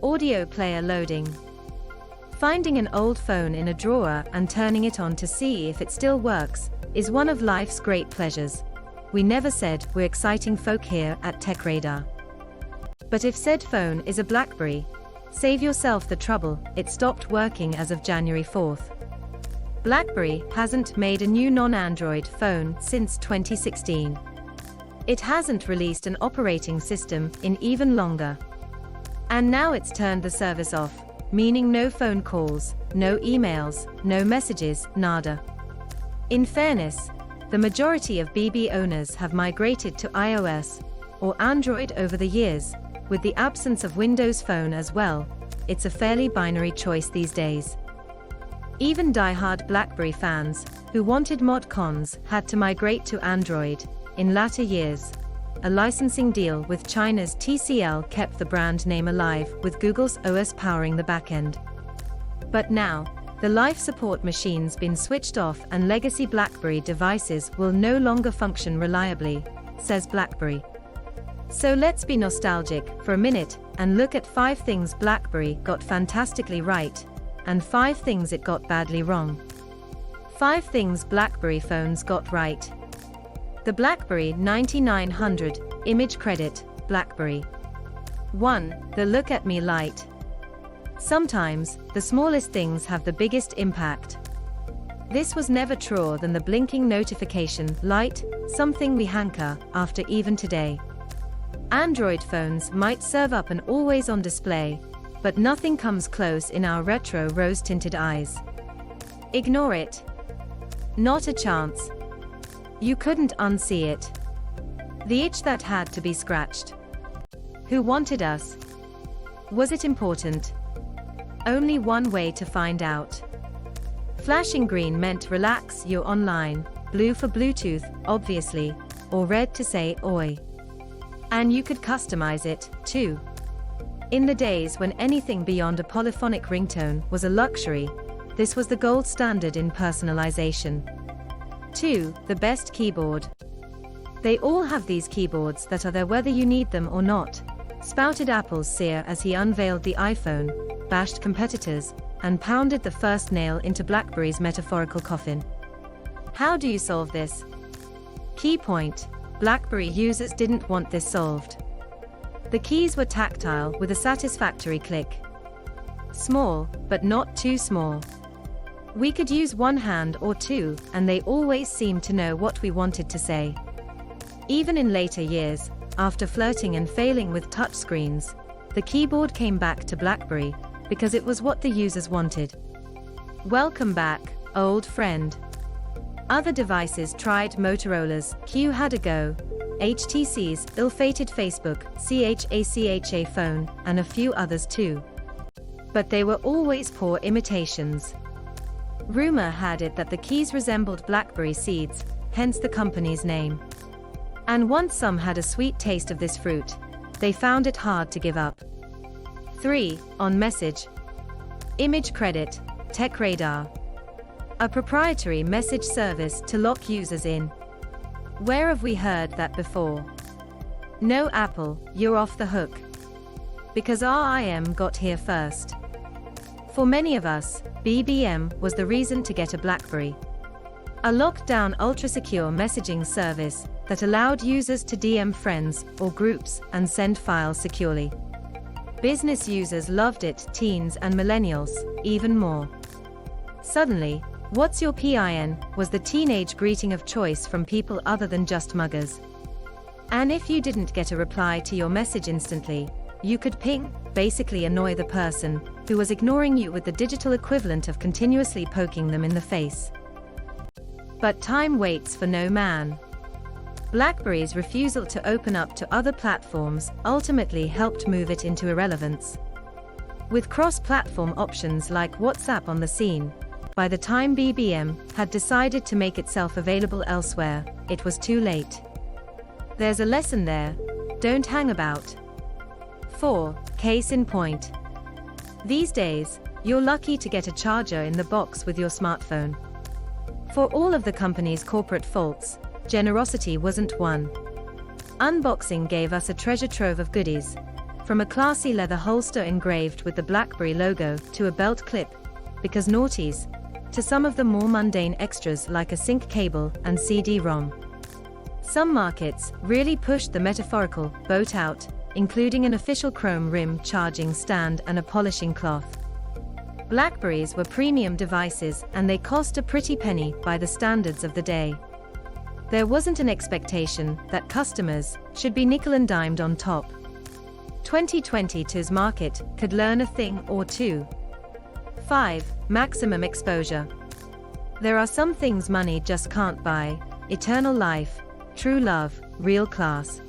Audio player loading. Finding an old phone in a drawer and turning it on to see if it still works is one of life's great pleasures. We never said we're exciting folk here at TechRadar. But if said phone is a BlackBerry, save yourself the trouble, it stopped working as of January 4th. BlackBerry hasn't made a new non-Android phone since 2016. It hasn't released an operating system in even longer. And now it's turned the service off, meaning no phone calls, no emails, no messages, nada. In fairness, the majority of BB owners have migrated to iOS or Android over the years, with the absence of Windows Phone as well. It's a fairly binary choice these days. Even diehard BlackBerry fans, who wanted mod cons, had to migrate to Android in latter years. A licensing deal with China's TCL kept the brand name alive, with Google's OS powering the backend. But now, the life support machine's been switched off and legacy BlackBerry devices will no longer function reliably, says BlackBerry. So let's be nostalgic for a minute and look at 5 things BlackBerry got fantastically right, and 5 things it got badly wrong. 5 things BlackBerry phones got right. The BlackBerry 9900, image credit, BlackBerry. 1. The Look at Me light. Sometimes, the smallest things have the biggest impact. This was never truer than the blinking notification light, something we hanker after even today. Android phones might serve up an always-on display, but nothing comes close in our retro rose-tinted eyes. Ignore it. Not a chance. You couldn't unsee it. The itch that had to be scratched. Who wanted us? Was it important? Only one way to find out. Flashing green meant relax, you're online, blue for Bluetooth, obviously, or red to say oi. And you could customize it, too. In the days when anything beyond a polyphonic ringtone was a luxury, this was the gold standard in personalization. 2. The best keyboard. They all have these keyboards that are there whether you need them or not, spouted Apple's seer as he unveiled the iPhone, bashed competitors, and pounded the first nail into BlackBerry's metaphorical coffin. How do you solve this? Key point: BlackBerry users didn't want this solved. The keys were tactile with a satisfactory click. Small, but not too small. We could use one hand or two, and they always seemed to know what we wanted to say. Even in later years, after flirting and failing with touchscreens, the keyboard came back to BlackBerry, because it was what the users wanted. Welcome back, old friend. Other devices tried: Motorola's Q had a go, HTC's ill-fated Facebook, CHACHA phone, and a few others too. But they were always poor imitations. Rumor had it that the keys resembled blackberry seeds, hence the company's name. And once some had a sweet taste of this fruit, they found it hard to give up. 3. On message. Image credit, TechRadar. A proprietary message service to lock users in. Where have we heard that before? No, Apple, you're off the hook. Because our IM got here first. For many of us, BBM was the reason to get a BlackBerry. A locked-down ultra-secure messaging service that allowed users to DM friends or groups and send files securely. Business users loved it, teens and millennials, even more. Suddenly, "What's your PIN?" was the teenage greeting of choice from people other than just muggers. And if you didn't get a reply to your message instantly, you could ping, basically annoy the person who was ignoring you with the digital equivalent of continuously poking them in the face. But time waits for no man. BlackBerry's refusal to open up to other platforms ultimately helped move it into irrelevance. With cross-platform options like WhatsApp on the scene, by the time BBM had decided to make itself available elsewhere, it was too late. There's a lesson there: don't hang about. 4. Case in point. These days, you're lucky to get a charger in the box with your smartphone. For all of the company's corporate faults, generosity wasn't one. Unboxing gave us a treasure trove of goodies, From a classy leather holster engraved with the BlackBerry logo to a belt clip, because naughties, to some of the more mundane extras like a sync cable and CD-ROM. Some markets really pushed the metaphorical boat out, including an official chrome rim charging stand and a polishing cloth. BlackBerrys were premium devices and they cost a pretty penny by the standards of the day. There wasn't an expectation that customers should be nickel and dimed on top. 2022's market could learn a thing or two. 5. Maximum exposure. There are some things money just can't buy: eternal life, true love, real class.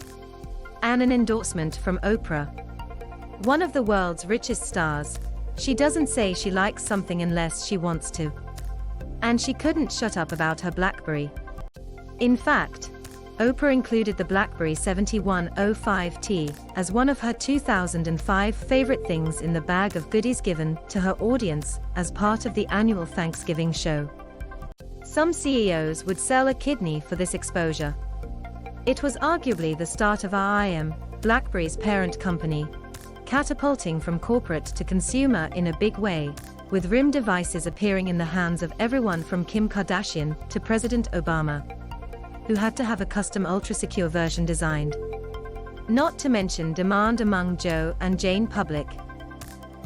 And an endorsement from Oprah, one of the world's richest stars. She doesn't say she likes something unless she wants to. And she couldn't shut up about her BlackBerry. In fact, Oprah included the BlackBerry 7105T as one of her 2005 favorite things in the bag of goodies given to her audience as part of the annual Thanksgiving show. Some CEOs would sell a kidney for this exposure. It was arguably the start of IM, BlackBerry's parent company, catapulting from corporate to consumer in a big way, with RIM devices appearing in the hands of everyone from Kim Kardashian to President Obama, who had to have a custom ultra-secure version designed. Not to mention demand among Joe and Jane public.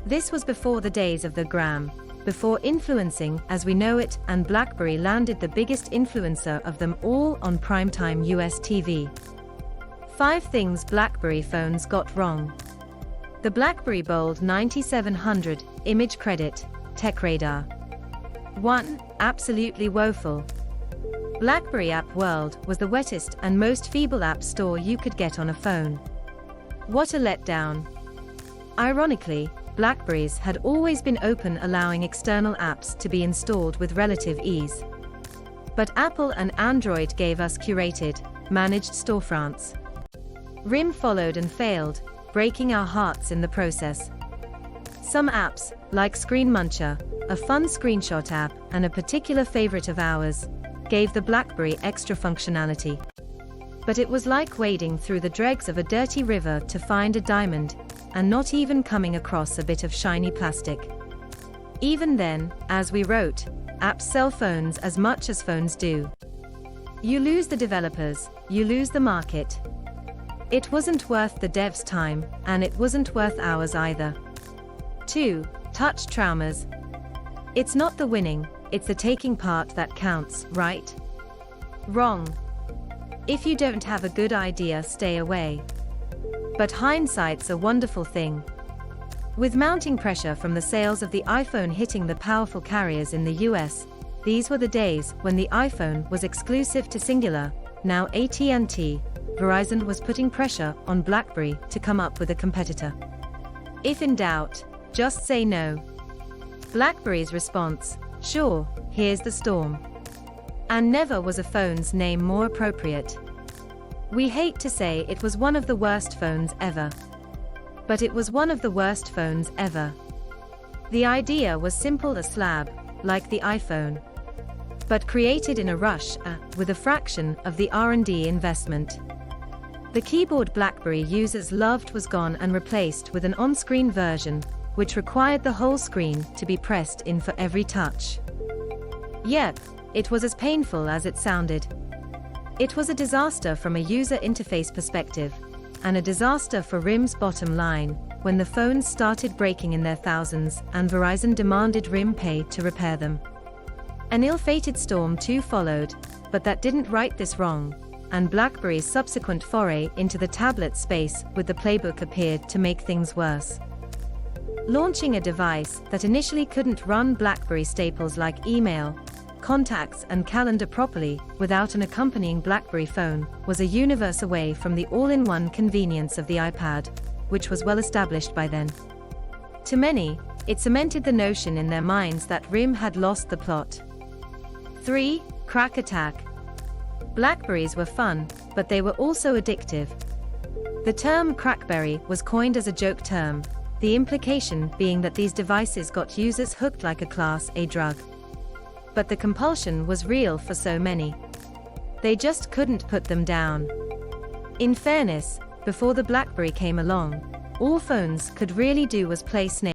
This was before the days of the gram, before influencing as we know it, and BlackBerry landed the biggest influencer of them all on primetime US TV. 5 things BlackBerry phones got wrong. The BlackBerry Bold 9700, image credit, TechRadar. 1. Absolutely woeful. BlackBerry App World was the wettest and most feeble app store you could get on a phone. What a letdown. Ironically, BlackBerrys had always been open, allowing external apps to be installed with relative ease. But Apple and Android gave us curated, managed storefronts. RIM followed and failed, breaking our hearts in the process. Some apps, like Screen Muncher, a fun screenshot app and a particular favorite of ours, gave the BlackBerry extra functionality. But it was like wading through the dregs of a dirty river to find a diamond, and not even coming across a bit of shiny plastic. Even then, as we wrote, apps sell phones as much as phones do. You lose the developers, you lose the market. It wasn't worth the devs' time, and it wasn't worth ours either. 2. Touch traumas. It's not the winning, it's the taking part that counts, right? Wrong. If you don't have a good idea, stay away. But hindsight's a wonderful thing. With mounting pressure from the sales of the iPhone hitting the powerful carriers in the US, these were the days when the iPhone was exclusive to Singular, now AT&T. Verizon was putting pressure on BlackBerry to come up with a competitor. If in doubt, just say no. BlackBerry's response: sure, here's the storm. And never was a phone's name more appropriate. We hate to say it was one of the worst phones ever. But it was one of the worst phones ever. The idea was simple as slab, like the iPhone. But created in a rush, with a fraction of the R&D investment. The keyboard BlackBerry users loved was gone and replaced with an on-screen version, which required the whole screen to be pressed in for every touch. Yep, it was as painful as it sounded. It was a disaster from a user interface perspective, and a disaster for RIM's bottom line, when the phones started breaking in their thousands and Verizon demanded RIM pay to repair them. An ill-fated storm too followed, but that didn't right this wrong, and BlackBerry's subsequent foray into the tablet space with the playbook appeared to make things worse. Launching a device that initially couldn't run BlackBerry staples like email, contacts and calendar properly without an accompanying BlackBerry phone was a universe away from the all-in-one convenience of the iPad, which was well established by then. To many, it cemented the notion in their minds that RIM had lost the plot. 3. Crack attack. BlackBerrys were fun, but they were also addictive. The term crackberry was coined as a joke term, the implication being that these devices got users hooked like a Class A drug. But the compulsion was real for so many. They just couldn't put them down. In fairness, before the BlackBerry came along, All phones could really do was play Snake.